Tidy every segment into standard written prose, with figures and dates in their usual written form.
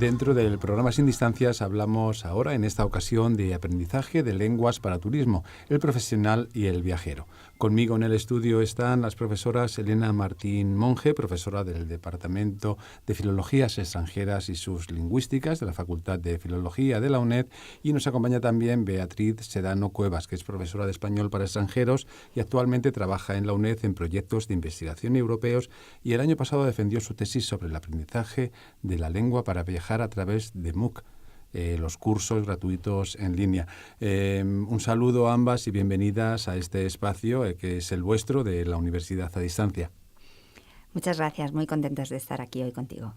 Dentro del programa Sin Distancias hablamos ahora, en esta ocasión, de aprendizaje de lenguas para turismo, el profesional y el viajero. Conmigo en el estudio están las profesoras Elena Martín Monge, profesora del Departamento de Filologías Extranjeras y sus Lingüísticas de la Facultad de Filología de la UNED, y nos acompaña también Beatriz Sedano Cuevas, que es profesora de español para extranjeros y actualmente trabaja en la UNED en proyectos de investigación europeos, y el año pasado defendió su tesis sobre el aprendizaje de la lengua para viajar a través de MOOC, los cursos gratuitos en línea. Un saludo a ambas y bienvenidas a este espacio que es el vuestro de la Universidad a Distancia. Muchas gracias, muy contentos de estar aquí hoy contigo.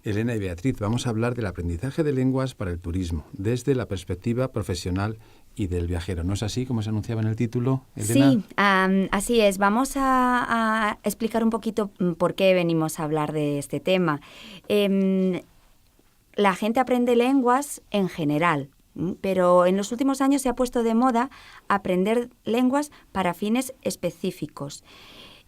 Elena y Beatriz, vamos a hablar del aprendizaje de lenguas para el turismo, desde la perspectiva profesional y del viajero. ¿No es así como se anunciaba en el título, Elena? Sí, así es. Vamos a explicar un poquito por qué venimos a hablar de este tema. La gente aprende lenguas en general, pero en los últimos años se ha puesto de moda aprender lenguas para fines específicos.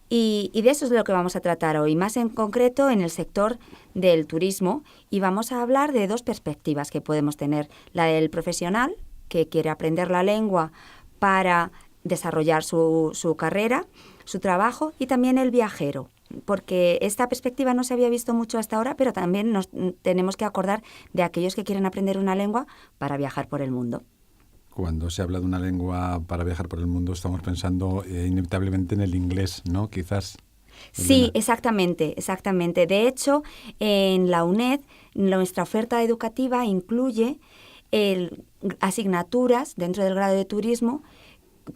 Y de eso es de lo que vamos a tratar hoy, más en concreto en el sector del turismo. Y vamos a hablar de dos perspectivas que podemos tener. La del profesional, que quiere aprender la lengua para desarrollar su carrera, su trabajo, y también el viajero, porque esta perspectiva no se había visto mucho hasta ahora, pero también nos tenemos que acordar de aquellos que quieren aprender una lengua para viajar por el mundo. Cuando se habla de una lengua para viajar por el mundo, estamos pensando inevitablemente en el inglés, ¿no? Quizás. Sí, exactamente. De hecho, en la UNED, nuestra oferta educativa incluye asignaturas dentro del grado de turismo,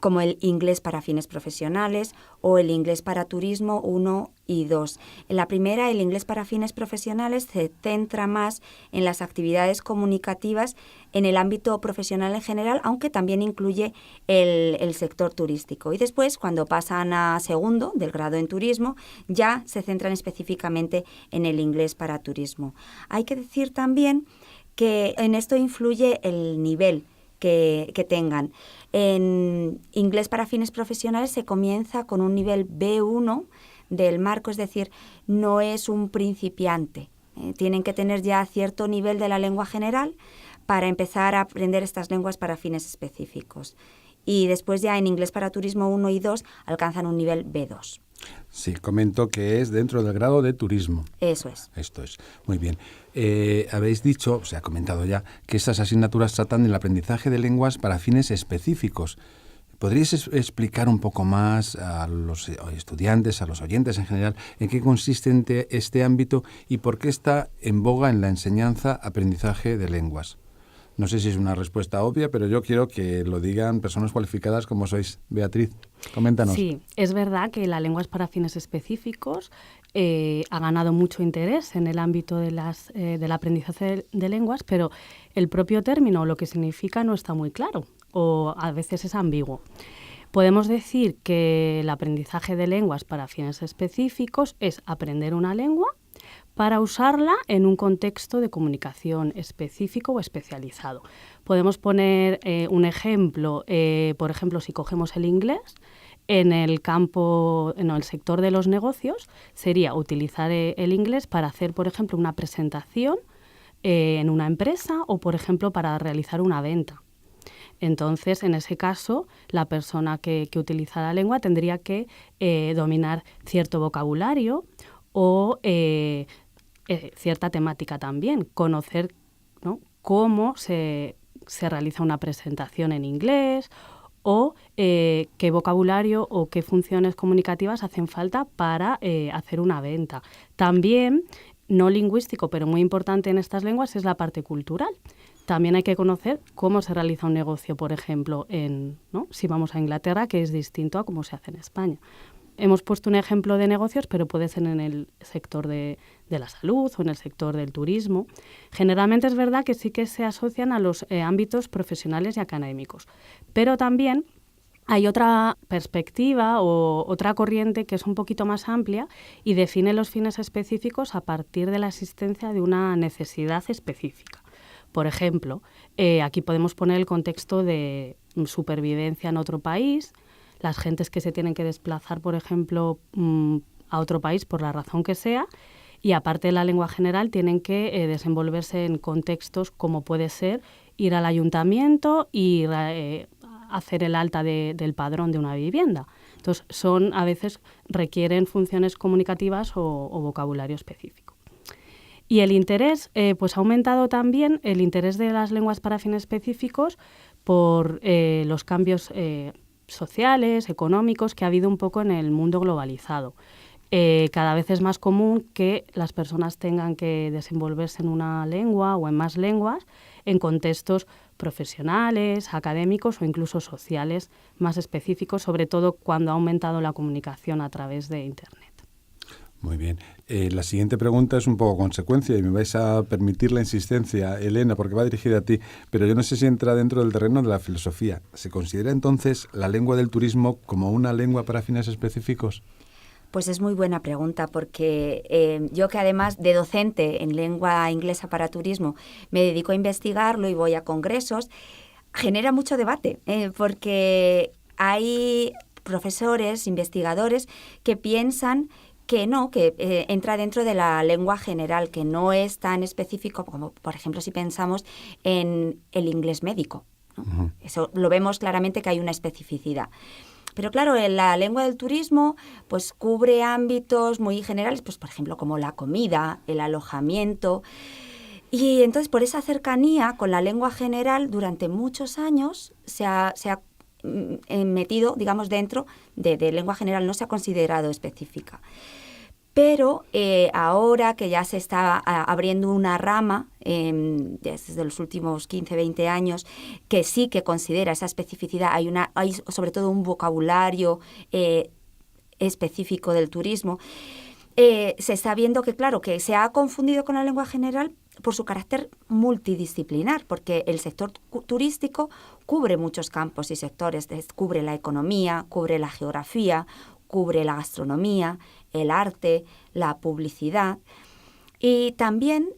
como el inglés para fines profesionales o el inglés para turismo 1 y 2. En la primera, el inglés para fines profesionales se centra más en las actividades comunicativas en el ámbito profesional en general, aunque también incluye el sector turístico. Y después, cuando pasan a segundo del grado en turismo, ya se centran específicamente en el inglés para turismo. Hay que decir también que en esto influye el nivel que tengan. En inglés para fines profesionales se comienza con un nivel B1 del marco, es decir, no es un principiante. Tienen que tener ya cierto nivel de la lengua general para empezar a aprender estas lenguas para fines específicos. Y después ya en inglés para turismo 1 y 2 alcanzan un nivel B2. Sí, comento que es dentro del grado de turismo. Eso es. Esto es. Muy bien. Habéis dicho, se ha comentado ya, que estas asignaturas tratan del aprendizaje de lenguas para fines específicos. ¿Podríais explicar un poco más a los estudiantes, a los oyentes en general, en qué consiste este ámbito y por qué está en boga en la enseñanza-aprendizaje de lenguas? No sé si es una respuesta obvia, pero yo quiero que lo digan personas cualificadas como sois. Beatriz, coméntanos. Sí, es verdad que la lengua es para fines específicos. Ha ganado mucho interés en el ámbito del aprendizaje de lenguas, pero el propio término, lo que significa, no está muy claro o a veces es ambiguo. Podemos decir que el aprendizaje de lenguas para fines específicos es aprender una lengua para usarla en un contexto de comunicación específico o especializado. Podemos poner un ejemplo, por ejemplo, si cogemos el inglés, en el sector de los negocios, sería utilizar el inglés para hacer, por ejemplo, una presentación en una empresa o, por ejemplo, para realizar una venta. Entonces, en ese caso, la persona que utiliza la lengua tendría que dominar cierto vocabulario o cierta temática también, conocer, ¿no?, cómo se realiza una presentación en inglés o qué vocabulario o qué funciones comunicativas hacen falta para hacer una venta. También, no lingüístico, pero muy importante en estas lenguas, es la parte cultural. También hay que conocer cómo se realiza un negocio, por ejemplo, ¿no?, si vamos a Inglaterra, que es distinto a cómo se hace en España. Hemos puesto un ejemplo de negocios, pero puede ser en el sector de la salud o en el sector del turismo. Generalmente es verdad que sí que se asocian a los ámbitos profesionales y académicos, pero también hay otra perspectiva o otra corriente que es un poquito más amplia y define los fines específicos a partir de la existencia de una necesidad específica. Por ejemplo, aquí podemos poner el contexto de supervivencia en otro país, las gentes que se tienen que desplazar, por ejemplo, a otro país por la razón que sea, y aparte de la lengua general tienen que desenvolverse en contextos como puede ser ir al ayuntamiento y hacer el alta del padrón de una vivienda. Entonces, a veces requieren funciones comunicativas o vocabulario específico. Y el interés, pues ha aumentado también el interés de las lenguas para fines específicos por los cambios sociales, económicos que ha habido un poco en el mundo globalizado. Cada vez es más común que las personas tengan que desenvolverse en una lengua o en más lenguas en contextos profesionales, académicos o incluso sociales más específicos, sobre todo cuando ha aumentado la comunicación a través de Internet. Muy bien. La siguiente pregunta es un poco consecuencia y me vais a permitir la insistencia, Elena, porque va dirigida a ti, pero yo no sé si entra dentro del terreno de la filosofía. ¿Se considera entonces la lengua del turismo como una lengua para fines específicos? Pues es muy buena pregunta porque yo que además de docente en lengua inglesa para turismo me dedico a investigarlo y voy a congresos, genera mucho debate porque hay profesores, investigadores que piensan que no, que entra dentro de la lengua general, que no es tan específico como, por ejemplo, si pensamos en el inglés médico, ¿no? Uh-huh. Eso lo vemos claramente que hay una especificidad. Pero claro, en la lengua del turismo pues cubre ámbitos muy generales, pues por ejemplo como la comida, el alojamiento. Y entonces por esa cercanía con la lengua general durante muchos años se ha metido, digamos, dentro de lengua general, no se ha considerado específica. Pero ahora que ya se está abriendo una rama, desde los últimos 15, 20 años, que sí que considera esa especificidad, hay sobre todo un vocabulario específico del turismo, se está viendo que, claro, que se ha confundido con la lengua general por su carácter multidisciplinar, porque el sector turístico cubre muchos campos y sectores, cubre la economía, cubre la geografía, cubre la gastronomía, el arte, la publicidad. Y también,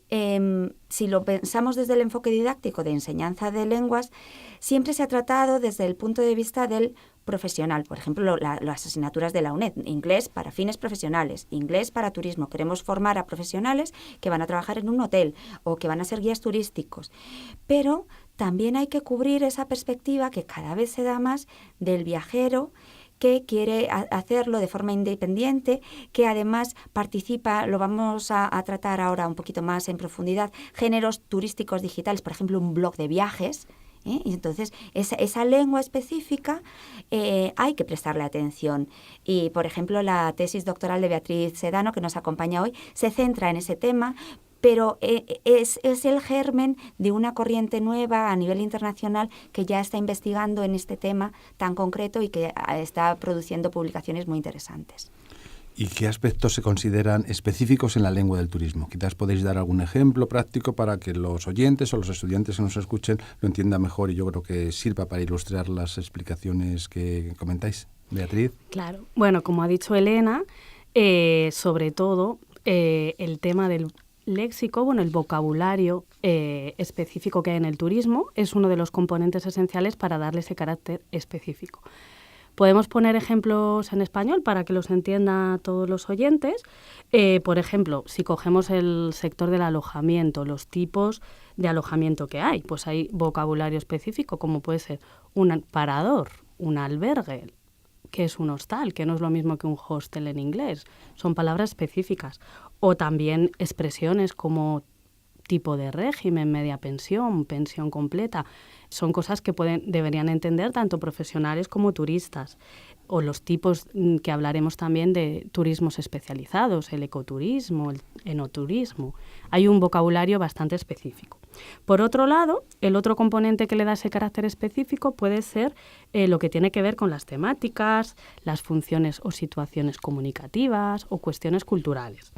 si lo pensamos desde el enfoque didáctico de enseñanza de lenguas, siempre se ha tratado desde el punto de vista del profesional. Por ejemplo, las asignaturas de la UNED, inglés para fines profesionales, inglés para turismo. Queremos formar a profesionales que van a trabajar en un hotel o que van a ser guías turísticos. Pero también hay que cubrir esa perspectiva que cada vez se da más del viajero que quiere hacerlo de forma independiente, que además participa, lo vamos a tratar ahora un poquito más en profundidad, géneros turísticos digitales, por ejemplo, un blog de viajes, y entonces esa lengua específica hay que prestarle atención. Y, por ejemplo, la tesis doctoral de Beatriz Sedano, que nos acompaña hoy, se centra en ese tema, pero es el germen de una corriente nueva a nivel internacional que ya está investigando en este tema tan concreto y que está produciendo publicaciones muy interesantes. ¿Y qué aspectos se consideran específicos en la lengua del turismo? Quizás podéis dar algún ejemplo práctico para que los oyentes o los estudiantes que nos escuchen lo entiendan mejor y yo creo que sirva para ilustrar las explicaciones que comentáis. Beatriz. Claro. Bueno, como ha dicho Elena, sobre todo el tema del léxico, bueno, el vocabulario específico que hay en el turismo es uno de los componentes esenciales para darle ese carácter específico. Podemos poner ejemplos en español para que los entiendan todos los oyentes. Por ejemplo, si cogemos el sector del alojamiento, los tipos de alojamiento que hay, pues hay vocabulario específico como puede ser un parador, un albergue, que es un hostal, que no es lo mismo que un hostel en inglés. Son palabras específicas. O también expresiones como tipo de régimen, media pensión, pensión completa. Son cosas que deberían entender tanto profesionales como turistas. O los tipos que hablaremos también de turismos especializados, el ecoturismo, el enoturismo. Hay un vocabulario bastante específico. Por otro lado, el otro componente que le da ese carácter específico puede ser lo que tiene que ver con las temáticas, las funciones o situaciones comunicativas o cuestiones culturales.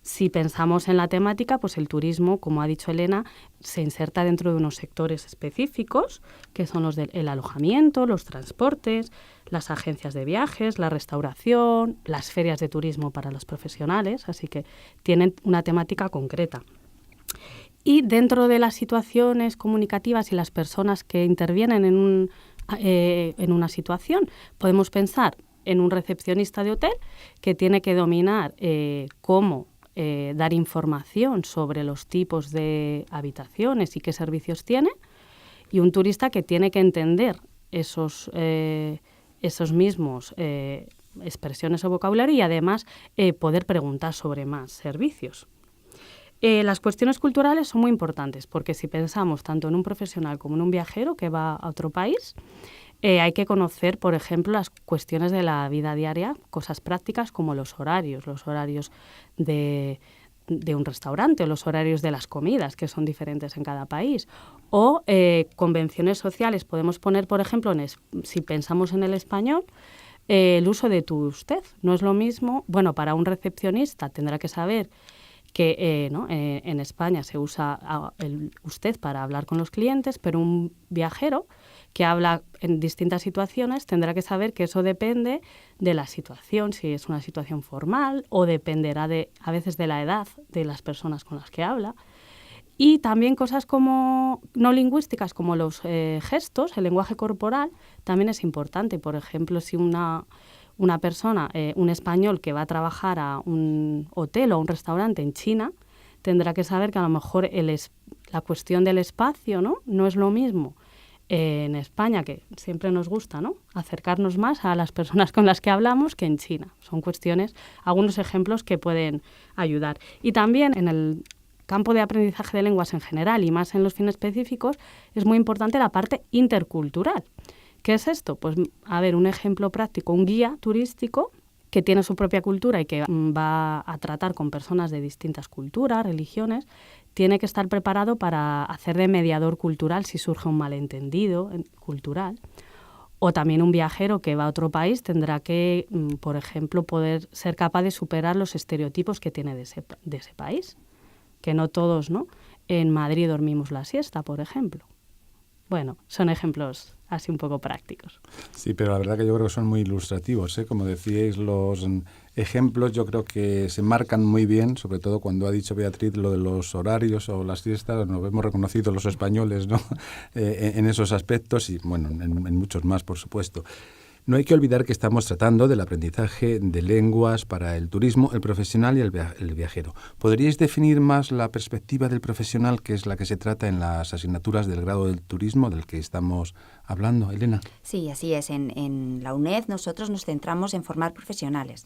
Si pensamos en la temática, pues el turismo, como ha dicho Elena, se inserta dentro de unos sectores específicos, que son los del alojamiento, los transportes, las agencias de viajes, la restauración, las ferias de turismo para los profesionales, así que tienen una temática concreta. Y dentro de las situaciones comunicativas y las personas que intervienen en una situación, podemos pensar en un recepcionista de hotel que tiene que dominar cómo dar información sobre los tipos de habitaciones y qué servicios tiene, y un turista que tiene que entender esos mismos expresiones o vocabulario y además poder preguntar sobre más servicios. Las cuestiones culturales son muy importantes porque si pensamos tanto en un profesional como en un viajero que va a otro país, hay que conocer, por ejemplo, las cuestiones de la vida diaria, cosas prácticas como los horarios de un restaurante o los horarios de las comidas, que son diferentes en cada país. O convenciones sociales. Podemos poner, por ejemplo, si pensamos en el español, el uso de tú, usted. No es lo mismo, bueno, para un recepcionista tendrá que saber que en España se usa el usted para hablar con los clientes, pero un viajero que habla en distintas situaciones tendrá que saber que eso depende de la situación, si es una situación formal o dependerá a veces de la edad de las personas con las que habla. Y también cosas como no lingüísticas, como los gestos, el lenguaje corporal, también es importante. Por ejemplo, si una persona, un español que va a trabajar a un hotel o un restaurante en China, tendrá que saber que a lo mejor la cuestión del espacio no es lo mismo en España, que siempre nos gusta, ¿no?, acercarnos más a las personas con las que hablamos que en China. Son cuestiones, algunos ejemplos que pueden ayudar. Y también en el campo de aprendizaje de lenguas en general y más en los fines específicos, es muy importante la parte intercultural. ¿Qué es esto? Pues, a ver, un ejemplo práctico, un guía turístico que tiene su propia cultura y que va a tratar con personas de distintas culturas, religiones, tiene que estar preparado para hacer de mediador cultural si surge un malentendido cultural. O también un viajero que va a otro país tendrá que, por ejemplo, poder ser capaz de superar los estereotipos que tiene de ese país. Que no todos, ¿no?, en Madrid dormimos la siesta, por ejemplo. Bueno, son ejemplos así un poco prácticos. Sí, pero la verdad que yo creo que son muy ilustrativos, ¿eh? Como decíais, los ejemplos yo creo que se marcan muy bien, sobre todo cuando ha dicho Beatriz lo de los horarios o las siestas. Nos hemos reconocido los españoles, ¿no? En esos aspectos y, bueno, en muchos más, por supuesto. No hay que olvidar que estamos tratando del aprendizaje de lenguas para el turismo, el profesional y el viajero. ¿Podríais definir más la perspectiva del profesional, que es la que se trata en las asignaturas del grado del turismo del que estamos hablando, Elena? Sí, así es. En la UNED nosotros nos centramos en formar profesionales.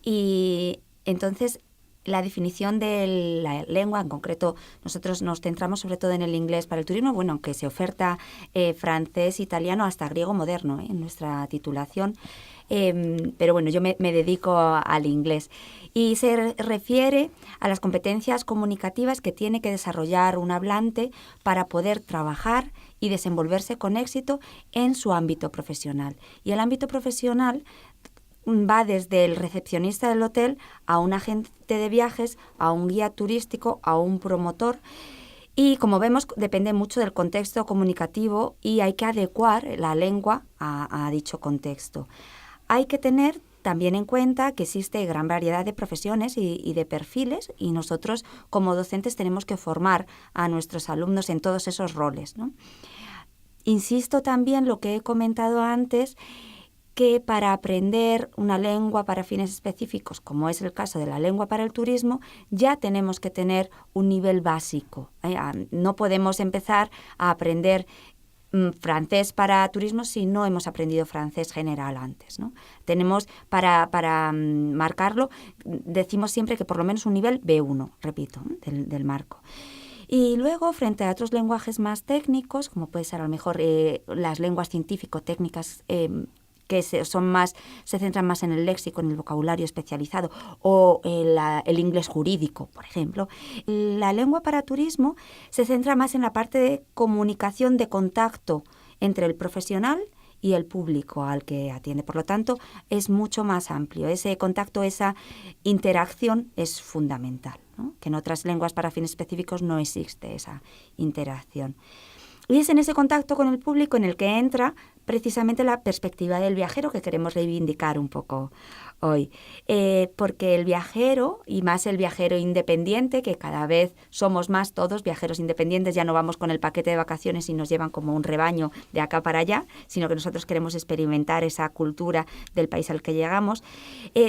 Y entonces, la definición de la lengua, en concreto, nosotros nos centramos sobre todo en el inglés para el turismo, bueno, aunque se oferta francés, italiano, hasta griego moderno en nuestra titulación, pero bueno, yo me dedico al inglés. Y se refiere a las competencias comunicativas que tiene que desarrollar un hablante para poder trabajar y desenvolverse con éxito en su ámbito profesional. Y el ámbito profesional va desde el recepcionista del hotel a un agente de viajes, a un guía turístico, a un promotor. Y como vemos, depende mucho del contexto comunicativo y hay que adecuar la lengua a dicho contexto. Hay que tener también en cuenta que existe gran variedad de profesiones y de perfiles y nosotros como docentes tenemos que formar a nuestros alumnos en todos esos roles, ¿no? Insisto también lo que he comentado antes, que para aprender una lengua para fines específicos, como es el caso de la lengua para el turismo, ya tenemos que tener un nivel básico. No podemos empezar a aprender francés para turismo si no hemos aprendido francés general antes, ¿no? Tenemos, para marcarlo, decimos siempre que por lo menos un nivel B1, repito, del marco. Y luego, frente a otros lenguajes más técnicos, como puede ser a lo mejor las lenguas científico-técnicas, que se centran más en el léxico, en el vocabulario especializado, o el inglés jurídico, por ejemplo. La lengua para turismo se centra más en la parte de comunicación, de contacto entre el profesional y el público al que atiende. Por lo tanto, es mucho más amplio. Ese contacto, esa interacción es fundamental, ¿no? Que en otras lenguas para fines específicos no existe esa interacción. Y es en ese contacto con el público en el que entra precisamente la perspectiva del viajero que queremos reivindicar un poco hoy. Porque el viajero, y más el viajero independiente, que cada vez somos más todos viajeros independientes, ya no vamos con el paquete de vacaciones y nos llevan como un rebaño de acá para allá, sino que nosotros queremos experimentar esa cultura del país al que llegamos,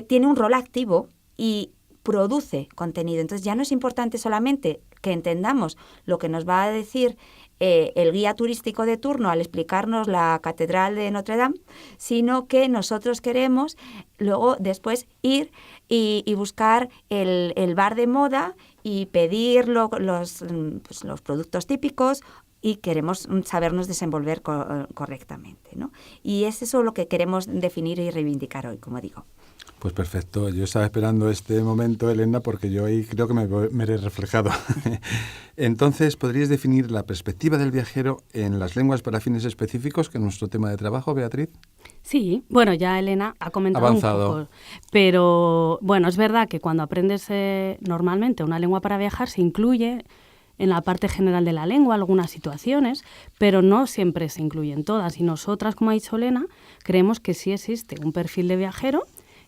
tiene un rol activo y produce contenido. Entonces ya no es importante solamente que entendamos lo que nos va a decir el guía turístico de turno al explicarnos la Catedral de Notre Dame, sino que nosotros queremos luego después ir y buscar el bar de moda y pedir los productos típicos, y queremos sabernos desenvolver correctamente, ¿no? Y es eso lo que queremos definir y reivindicar hoy, como digo. Pues perfecto. Yo estaba esperando este momento, Elena, porque yo ahí creo que me he reflejado. Entonces, ¿podrías definir la perspectiva del viajero en las lenguas para fines específicos, que es nuestro tema de trabajo, Beatriz? Sí, bueno, ya Elena ha comentado Avanzado. un poco, pero bueno, es verdad que cuando aprendes normalmente una lengua para viajar se incluye en la parte general de la lengua algunas situaciones, pero no siempre se incluyen todas. Y nosotras, como ha dicho Elena, creemos que sí existe un perfil de viajero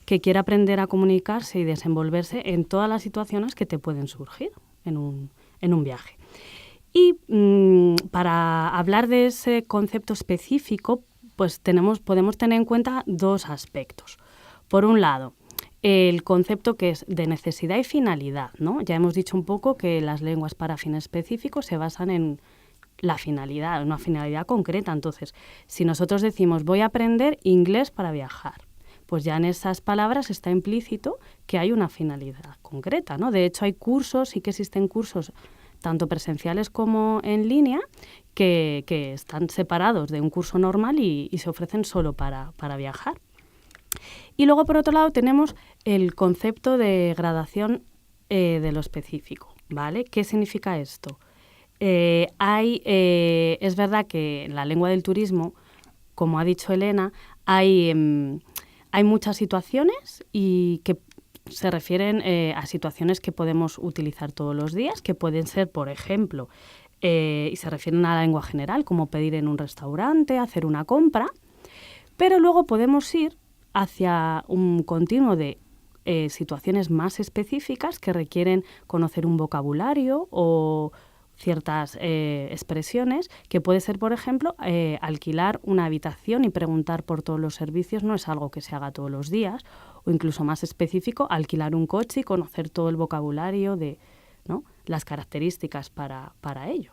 que quiere aprender a comunicarse y desenvolverse en todas las situaciones que te pueden surgir en un viaje. Y para hablar de ese concepto específico, pues podemos tener en cuenta dos aspectos. Por un lado, el concepto que es de necesidad y finalidad, ¿no? Ya hemos dicho un poco que las lenguas para fines específicos se basan en la finalidad, una finalidad concreta. Entonces, si nosotros decimos voy a aprender inglés para viajar, pues ya en esas palabras está implícito que hay una finalidad concreta, ¿no? De hecho, hay cursos, sí que existen cursos tanto presenciales como en línea que están separados de un curso normal y se ofrecen solo para viajar. Y luego, por otro lado, tenemos el concepto de gradación de lo específico, ¿vale? ¿Qué significa esto? Es verdad que en la lengua del turismo, como ha dicho Elena, hay muchas situaciones y que se refieren a situaciones que podemos utilizar todos los días, que pueden ser, por ejemplo, y se refieren a la lengua general, como pedir en un restaurante, hacer una compra, pero luego podemos ir hacia un continuo de situaciones más específicas que requieren conocer un vocabulario o ciertas expresiones, que puede ser, por ejemplo, alquilar una habitación y preguntar por todos los servicios no es algo que se haga todos los días, o incluso más específico, alquilar un coche y conocer todo el vocabulario de, ¿no?, las características para ello.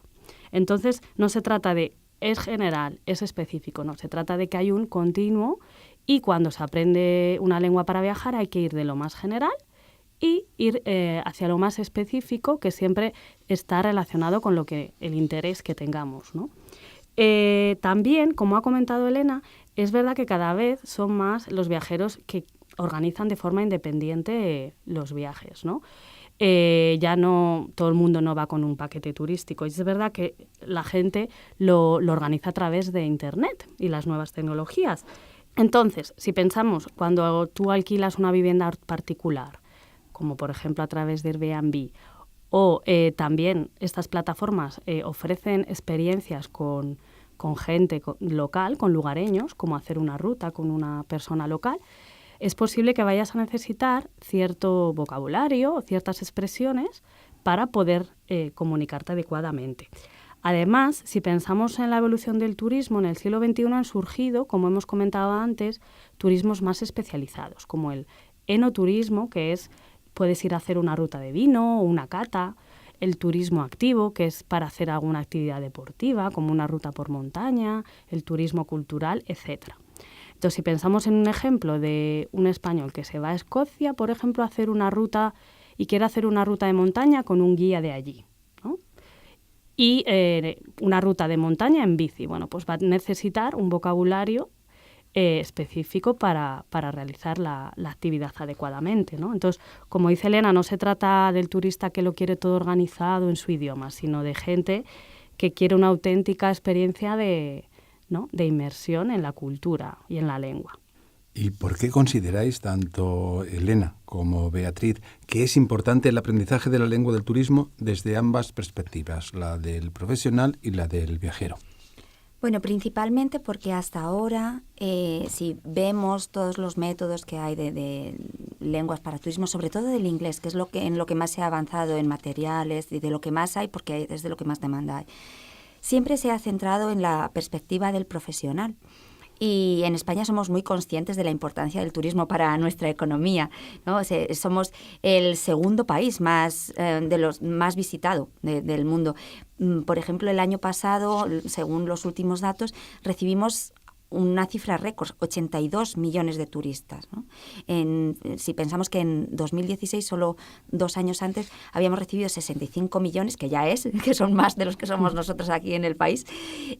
Entonces, no se trata de es general, es específico, no, se trata de que hay un continuo y cuando se aprende una lengua para viajar hay que ir de lo más general y ir hacia lo más específico, que siempre está relacionado con el interés que tengamos, ¿no? También, como ha comentado Elena, es verdad que cada vez son más los viajeros que organizan de forma independiente los viajes, ¿no? Ya no todo el mundo no va con un paquete turístico. Y es verdad que la gente lo organiza a través de Internet y las nuevas tecnologías. Entonces, si pensamos, cuando tú alquilas una vivienda particular, como por ejemplo a través de Airbnb, o también estas plataformas ofrecen experiencias con gente local, con lugareños, como hacer una ruta con una persona local, es posible que vayas a necesitar cierto vocabulario o ciertas expresiones para poder comunicarte adecuadamente. Además, si pensamos en la evolución del turismo, en el siglo XXI han surgido, como hemos comentado antes, turismos más especializados, como el enoturismo, que puedes ir a hacer una ruta de vino o una cata, el turismo activo, que es para hacer alguna actividad deportiva, como una ruta por montaña, el turismo cultural, etc. Entonces, si pensamos en un ejemplo de un español que se va a Escocia, por ejemplo, a hacer una ruta y quiere hacer una ruta de montaña con un guía de allí, ¿no? Y una ruta de montaña en bici, bueno, pues va a necesitar un vocabulario específico para realizar la actividad adecuadamente, ¿no? Entonces, como dice Elena, no se trata del turista que lo quiere todo organizado en su idioma, sino de gente que quiere una auténtica experiencia de inmersión en la cultura y en la lengua. ¿Y por qué consideráis, tanto Elena como Beatriz, que es importante el aprendizaje de la lengua del turismo desde ambas perspectivas, la del profesional y la del viajero? Bueno, principalmente porque hasta ahora, si vemos todos los métodos que hay de lenguas para turismo, sobre todo del inglés, que es en lo que más se ha avanzado en materiales y de lo que más hay, porque es de lo que más demanda hay, siempre se ha centrado en la perspectiva del profesional. Y en España somos muy conscientes de la importancia del turismo para nuestra economía, ¿no? O sea, somos el segundo país de los más visitado del mundo. Por ejemplo, el año pasado, según los últimos datos, recibimos una cifra récord, 82 millones de turistas, ¿no? Si pensamos que en 2016, solo 2 años antes, habíamos recibido 65 millones, que son más de los que somos nosotros aquí en el país.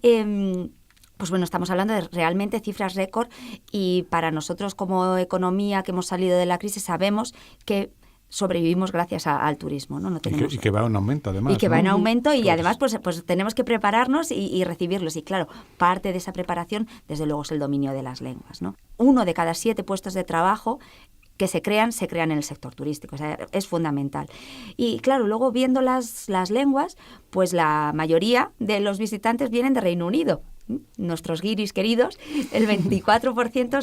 Pues bueno, estamos hablando de realmente cifras récord, y para nosotros como economía que hemos salido de la crisis sabemos que sobrevivimos gracias al turismo, ¿no? No tenemos... y que va en aumento, además. Y que va en aumento, y pues... además pues tenemos que prepararnos y recibirlos. Y claro, parte de esa preparación, desde luego, es el dominio de las lenguas, ¿no? 1 de cada 7 puestos de trabajo que se crean en el sector turístico. O sea, es fundamental. Y claro, luego viendo las lenguas, pues la mayoría de los visitantes vienen de Reino Unido. Nuestros guiris queridos, el 24%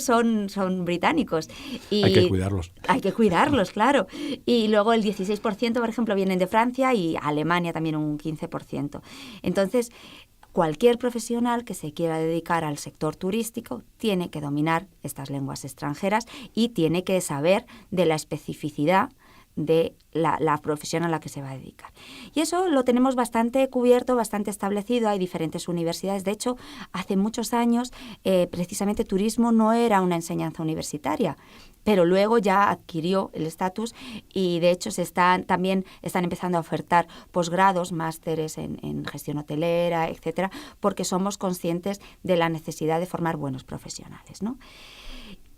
son británicos. Y hay que cuidarlos. Hay que cuidarlos, claro. Y luego el 16%, por ejemplo, vienen de Francia, y Alemania también un 15%. Entonces, cualquier profesional que se quiera dedicar al sector turístico tiene que dominar estas lenguas extranjeras y tiene que saber de la especificidad de la profesión a la que se va a dedicar. Y eso lo tenemos bastante cubierto, bastante establecido. Hay diferentes universidades. De hecho, hace muchos años, precisamente turismo no era una enseñanza universitaria, pero luego ya adquirió el estatus, y de hecho también están empezando a ofertar posgrados, másteres en gestión hotelera, etcétera, porque somos conscientes de la necesidad de formar buenos profesionales, ¿no?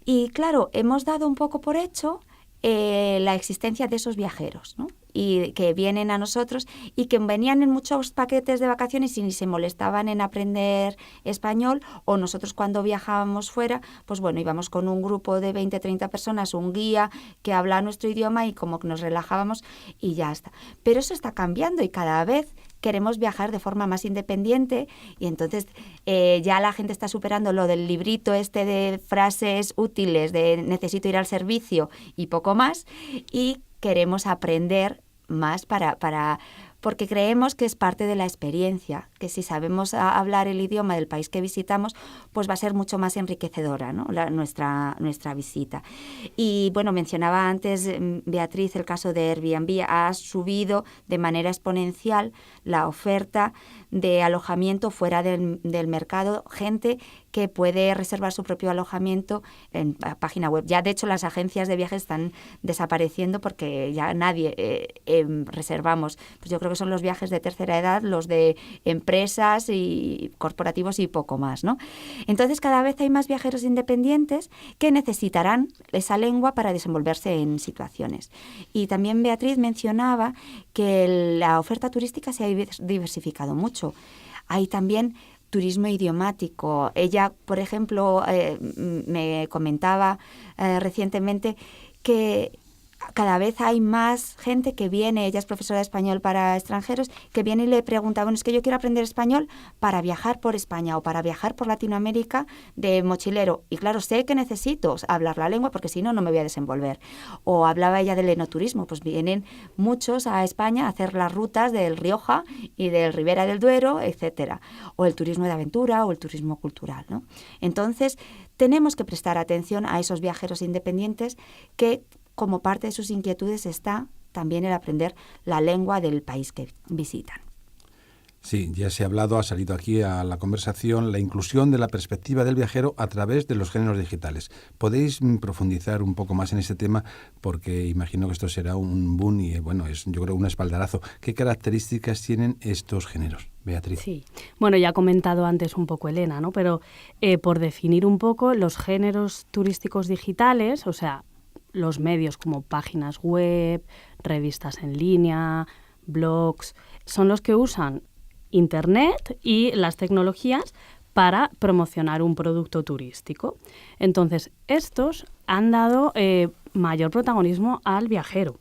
Y claro, hemos dado un poco por hecho la existencia de esos viajeros, ¿no? Y que vienen a nosotros y que venían en muchos paquetes de vacaciones y ni se molestaban en aprender español, o nosotros cuando viajábamos fuera, pues bueno, íbamos con un grupo de 20, 30 personas, un guía que habla nuestro idioma, y como que nos relajábamos y ya está. Pero eso está cambiando, y cada vez queremos viajar de forma más independiente, y entonces ya la gente está superando lo del librito de frases útiles, de necesito ir al servicio y poco más, y queremos aprender más porque creemos que es parte de la experiencia, que si sabemos hablar el idioma del país que visitamos, pues va a ser mucho más enriquecedora, ¿no? nuestra visita. Y bueno, mencionaba antes, Beatriz, el caso de Airbnb. Ha subido de manera exponencial la oferta de alojamiento fuera del mercado, gente que puede reservar su propio alojamiento en la página web. Ya, de hecho, las agencias de viajes están desapareciendo, porque ya nadie reservamos. Pues yo creo que son los viajes de tercera edad, los de empresas y corporativos y poco más, ¿no? Entonces, cada vez hay más viajeros independientes que necesitarán esa lengua para desenvolverse en situaciones. Y también Beatriz mencionaba que la oferta turística se ha diversificado mucho. Hay también turismo idiomático. Ella, por ejemplo, me comentaba recientemente que cada vez hay más gente que viene, ella es profesora de español para extranjeros, que viene y le pregunta, bueno, es que yo quiero aprender español para viajar por España o para viajar por Latinoamérica de mochilero. Y claro, sé que necesito hablar la lengua porque si no, no me voy a desenvolver. O hablaba ella del enoturismo, pues vienen muchos a España a hacer las rutas del Rioja y del Ribera del Duero, etcétera. O el turismo de aventura o el turismo cultural, ¿no? Entonces, tenemos que prestar atención a esos viajeros independientes que, como parte de sus inquietudes, está también el aprender la lengua del país que visitan. Sí, ya se ha hablado, ha salido aquí a la conversación, la inclusión de la perspectiva del viajero a través de los géneros digitales. ¿Podéis profundizar un poco más en este tema? Porque imagino que esto será un boom y, bueno, es, yo creo, un espaldarazo. ¿Qué características tienen estos géneros, Beatriz? Sí, bueno, ya ha comentado antes un poco Elena, ¿no? Pero por definir un poco los géneros turísticos digitales, o sea, los medios como páginas web, revistas en línea, blogs, son los que usan Internet y las tecnologías para promocionar un producto turístico. Entonces, estos han dado mayor protagonismo al viajero.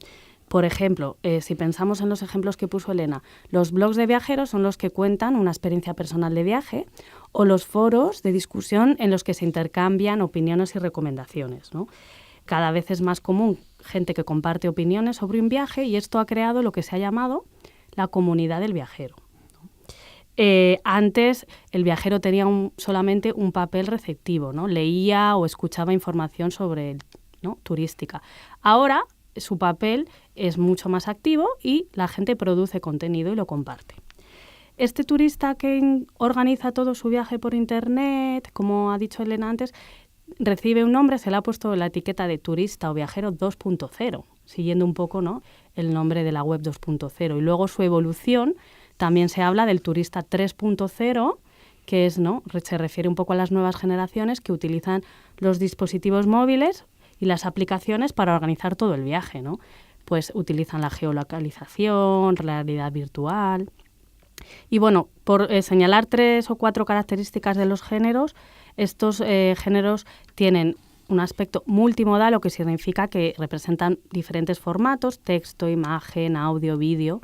Por ejemplo, si pensamos en los ejemplos que puso Elena, los blogs de viajeros son los que cuentan una experiencia personal de viaje, o los foros de discusión en los que se intercambian opiniones y recomendaciones, ¿no? Cada vez es más común gente que comparte opiniones sobre un viaje, y esto ha creado lo que se ha llamado la comunidad del viajero. Antes el viajero tenía solamente un papel receptivo, ¿no? Leía o escuchaba información sobre, ¿no?, turística. Ahora su papel es mucho más activo y la gente produce contenido y lo comparte. Este turista que organiza todo su viaje por Internet, como ha dicho Elena antes, recibe un nombre, se le ha puesto la etiqueta de turista o viajero 2.0, siguiendo un poco, ¿no?, el nombre de la web 2.0. Y luego su evolución, también se habla del turista 3.0, que es, ¿no?, se refiere un poco a las nuevas generaciones que utilizan los dispositivos móviles y las aplicaciones para organizar todo el viaje, ¿no? Pues utilizan la geolocalización, realidad virtual. Y bueno, por señalar 3 o 4 características de los géneros, estos géneros tienen un aspecto multimodal, lo que significa que representan diferentes formatos, texto, imagen, audio, vídeo.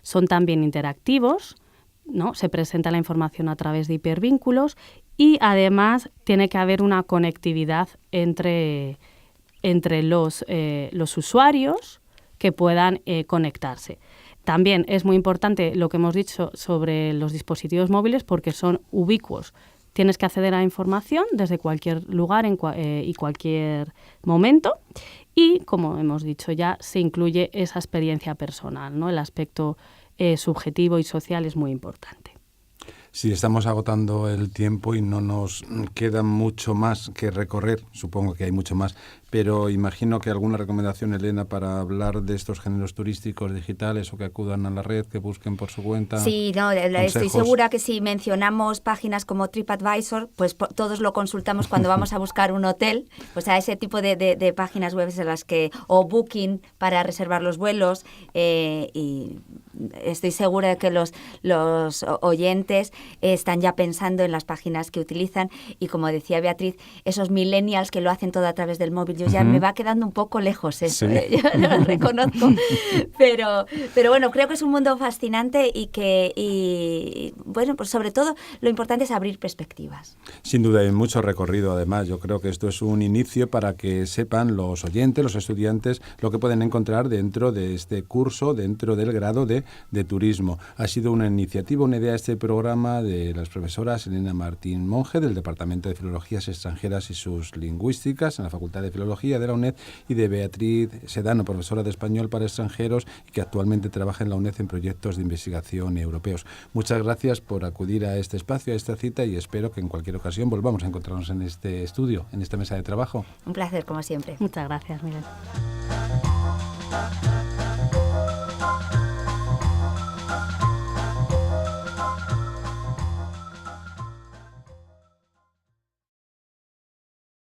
Son también interactivos, ¿no? Se presenta la información a través de hipervínculos y además tiene que haber una conectividad entre los usuarios que puedan conectarse. También es muy importante lo que hemos dicho sobre los dispositivos móviles porque son ubicuos. Tienes que acceder a la información desde cualquier lugar y cualquier momento. Y, como hemos dicho ya, se incluye esa experiencia personal, ¿no? El aspecto subjetivo y social es muy importante. Sí, estamos agotando el tiempo y no nos queda mucho más que recorrer. Supongo que hay mucho más, pero imagino que alguna recomendación, Elena, para hablar de estos géneros turísticos digitales o que acudan a la red, que busquen por su cuenta. Sí, no, estoy segura que si mencionamos páginas como TripAdvisor, pues todos lo consultamos cuando vamos a buscar un hotel, o sea, ese tipo de páginas web en las que, o Booking para reservar los vuelos, y estoy segura de que los oyentes están ya pensando en las páginas que utilizan y, como decía Beatriz, esos millennials que lo hacen todo a través del móvil, yo ya me va quedando un poco lejos eso, sí. Yo lo reconozco, pero bueno, creo que es un mundo fascinante y bueno, pues sobre todo lo importante es abrir perspectivas. Sin duda hay mucho recorrido, además. Yo creo que esto es un inicio para que sepan los oyentes, los estudiantes, lo que pueden encontrar dentro de este curso, dentro del grado de turismo. Ha sido una iniciativa, una idea de este programa de las profesoras Elena Martín Monge, del Departamento de Filologías Extranjeras y sus Lingüísticas en la Facultad de Filología de la UNED, y de Beatriz Sedano, profesora de Español para extranjeros, que actualmente trabaja en la UNED en proyectos de investigación europeos. Muchas gracias por acudir a este espacio, a esta cita, y espero que en cualquier ocasión volvamos a encontrarnos en este estudio, en esta mesa de trabajo. Un placer, como siempre. Muchas gracias, Miguel.